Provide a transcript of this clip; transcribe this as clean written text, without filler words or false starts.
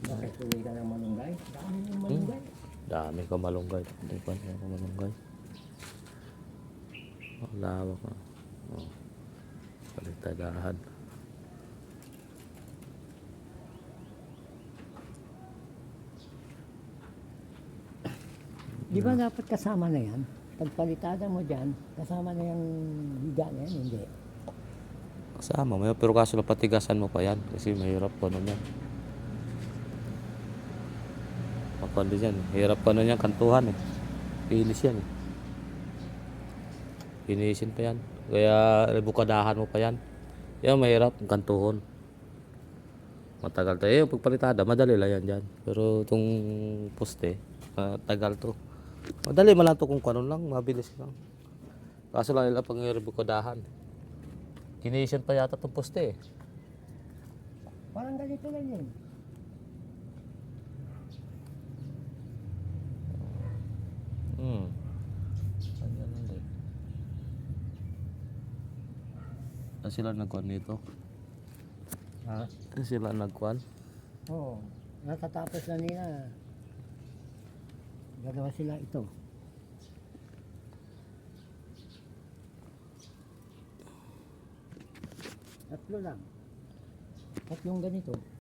Bakit tuloy ka ng malunggay? Dami ng malunggay. Dami ko malunggay. Hindi pa niya ako malunggay. Ang lawak na. Oh. Baliktadahan. Di ba dapat kasama na yan? Pagpalitada mo dyan, kasama na yung higa na yan, hindi. Kasama mo yun. Pero kaso na patigasan mo pa yan. Kasi mahirap pa nun yan. Makuha din yan. Hirap pa nun yan. Kantuhan eh. Pinis yan eh. Pinisin pa yan. Kaya bukadahan mo pa yan. Yan mahirap. Ang kantuhon. Matagal tayo. Yung pagpalitada, madali lang yan dyan. Pero itong poste, tagal to. Madali man lang to kung kanon lang. Mabilis lang. Kaso lang nila pang bukadahan. Kinisin pa yata itong poste eh. Parang ganito lang yun. Ganyan lang din. Sila nagkuhan nito. Ha? Sila nagkuhan. Oo. Natatapos na nila. Gagawa sila ito. Tatlo lang. Tatlong ganito.